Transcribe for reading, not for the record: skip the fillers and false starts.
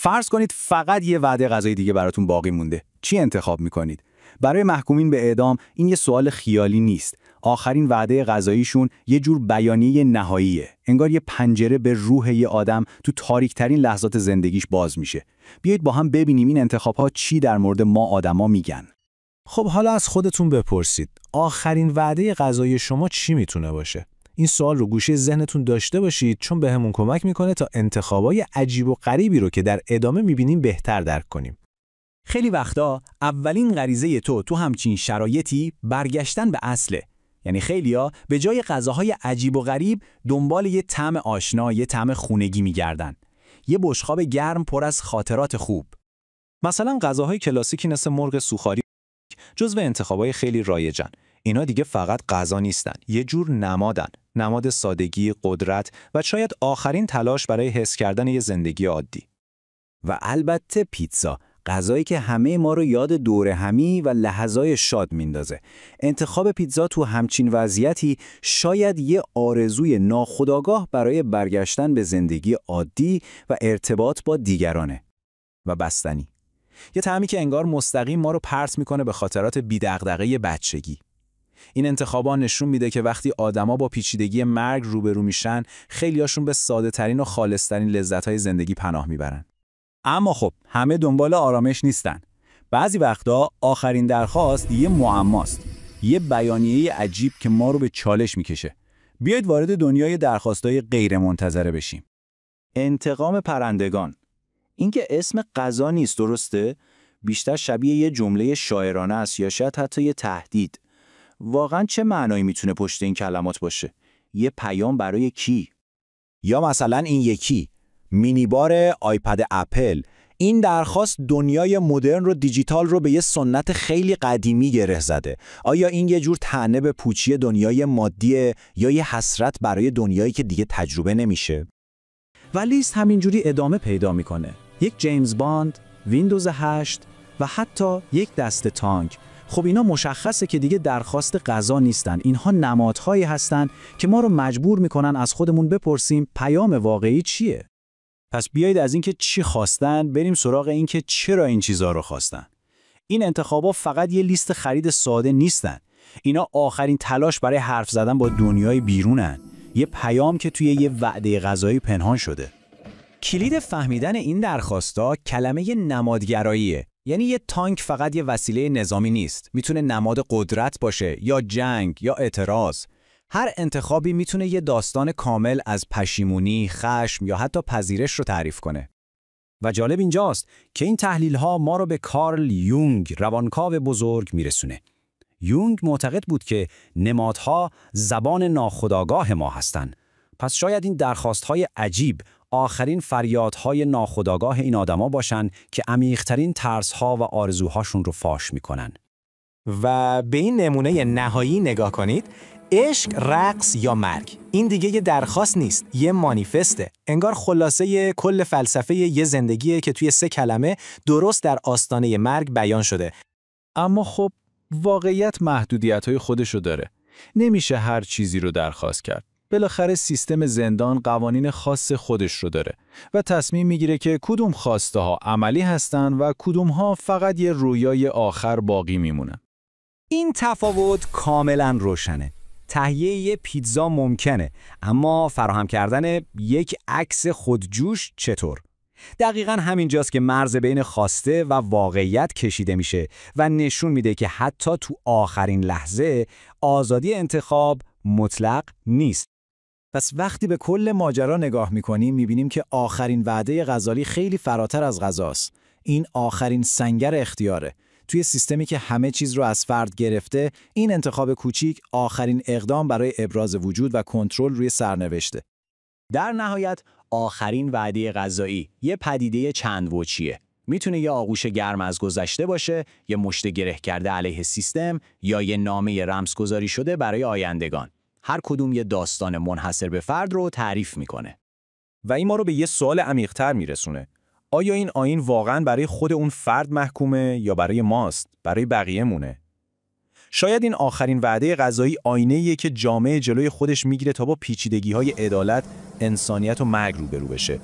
فرض کنید فقط یه وعده غذایی دیگه براتون باقی مونده. چی انتخاب میکنید؟ برای محکومین به اعدام این یه سوال خیالی نیست. آخرین وعده غذاییشون یه جور بیانیه نهاییه. انگار یه پنجره به روح یه آدم تو تاریک‌ترین لحظات زندگیش باز میشه. بیایید با هم ببینیم این انتخاب‌ها چی در مورد ما آدما میگن. خب حالا از خودتون بپرسید آخرین وعده غذایی شما چی میتونه باشه؟ این سوال رو گوشه ذهنتون داشته باشید چون بهمون کمک میکنه تا انتخابای عجیب و غریبی رو که در ادامه میبینیم بهتر درک کنیم. خیلی وقتا اولین غریزه تو همچین شرایطی برگشتن به اصله. یعنی خیلیا به جای غذاهای عجیب و غریب دنبال یه طعم آشنا، یه طعم خونگی میگردن. یه بشقاب گرم پر از خاطرات خوب. مثلا غذاهای کلاسیکی مثل مرغ سوخاری جزو انتخابای خیلی رایجن. اینا دیگه فقط غذا نیستن، یه جور نمادن، نماد سادگی، قدرت و شاید آخرین تلاش برای حس کردن یه زندگی عادی. و البته پیتزا، غذایی که همه ما رو یاد دوره همی و لحظای شاد میندازه. انتخاب پیتزا تو همچین وضعیتی شاید یه آرزوی ناخودآگاه برای برگشتن به زندگی عادی و ارتباط با دیگرانه. و بستنی، یه طعمی که انگار مستقیم ما رو پرت میکنه به خاطرات بی‌دغدغه بچگی. این انتخابا نشون میده که وقتی آدما با پیچیدگی مرگ روبرو میشن، خیلیاشون به ساده‌ترین و خالص‌ترین لذت‌های زندگی پناه میبرن. اما خب همه دنبال آرامش نیستن. بعضی وقتا آخرین درخواست یه معماست، یه بیانیه عجیب که ما رو به چالش میکشه. بیایید وارد دنیای درخواستای غیرمنتظره بشیم. انتقام پرندگان. این که اسم غذا نیست، درسته؟ بیشتر شبیه یه جمله شاعرانه است یا شاید حتی یه تهدید. واقعاً چه معنایی میتونه پشت این کلمات باشه؟ یه پیام برای کی؟ یا مثلا این یکی مینی بار آیپد اپل. این درخواست دنیای مدرن رو، دیجیتال رو به یه سنت خیلی قدیمی گره زده. آیا این یه جور طعنه به پوچی دنیای مادیه یا یه حسرت برای دنیایی که دیگه تجربه نمیشه؟ و لیست همینجوری ادامه پیدا میکنه. یک جیمز باند، ویندوز 8 و حتی یک دست تانک. خب اینا مشخصه که دیگه درخواست غذا نیستن. اینها نمادهایی هستن که ما رو مجبور میکنن از خودمون بپرسیم پیام واقعی چیه؟ پس بیایید از اینکه چی خواستن بریم سراغ اینکه چرا این چیزا رو خواستن. این انتخابا فقط یه لیست خرید ساده نیستن. اینا آخرین تلاش برای حرف زدن با دنیای بیرونن. یه پیام که توی یه وعده غذایی پنهان شده. کلید فهمیدن این درخواستا کلمه نمادگراییه. یعنی یه تانک فقط یه وسیله نظامی نیست. میتونه نماد قدرت باشه یا جنگ یا اعتراض. هر انتخابی میتونه یه داستان کامل از پشیمونی، خشم یا حتی پذیرش رو تعریف کنه. و جالب اینجاست که این تحلیل‌ها ما رو به کارل یونگ، روانکاو بزرگ میرسونه. یونگ معتقد بود که نمادها زبان ناخودآگاه ما هستن. پس شاید این درخواست‌های عجیب آخرین فریادهای ناخودآگاه این آدما باشن که عمیق‌ترین ترس‌ها و آرزوهاشون رو فاش میکنن. و به این نمونه نهایی نگاه کنید. عشق، رقص یا مرگ. این دیگه یه درخواست نیست، یه مانیفسته. انگار خلاصه کل فلسفه یه زندگیه که توی 3 کلمه درست در آستانه مرگ بیان شده. اما خب واقعیت محدودیت‌های خودشو داره. نمیشه هر چیزی رو درخواست کرد. بالاخره سیستم زندان قوانین خاص خودش رو داره و تصمیم میگیره که کدوم خواسته ها عملی هستن و کدوم ها فقط یه رویای آخر باقی میمونن. این تفاوت کاملا روشنه. تهیه یه پیتزا ممکنه، اما فراهم کردن یک عکس خودجوش چطور؟ دقیقاً همینجاست که مرز بین خواسته و واقعیت کشیده میشه و نشون میده که حتی تو آخرین لحظه آزادی انتخاب مطلق نیست. پس وقتی به کل ماجرا نگاه میکنیم میبینیم که آخرین وعده غزالی خیلی فراتر از غذاست. این آخرین سنگر اختیاره. توی سیستمی که همه چیز رو از فرد گرفته، این انتخاب کوچیک آخرین اقدام برای ابراز وجود و کنترل روی سرنوشته. در نهایت آخرین وعده غذایی یه پدیده چند وجهیه. میتونه یه آغوش گرم از گذشته باشه، یه مشت گره کرده علیه سیستم یا یه نامه رمزگذاری شده برای آیندگان. هر کدوم یه داستان منحصر به فرد رو تعریف میکنه. و این ما رو به یه سوال عمیق‌تر میرسونه. آیا این آیین واقعاً برای خود اون فرد محکومه یا برای ماست، برای بقیه مونه؟ شاید این آخرین وعده غذایی آینه‌ایه که جامعه جلوی خودش میگیره تا با پیچیدگی‌های عدالت، انسانیت و مرگ روبرو بشه.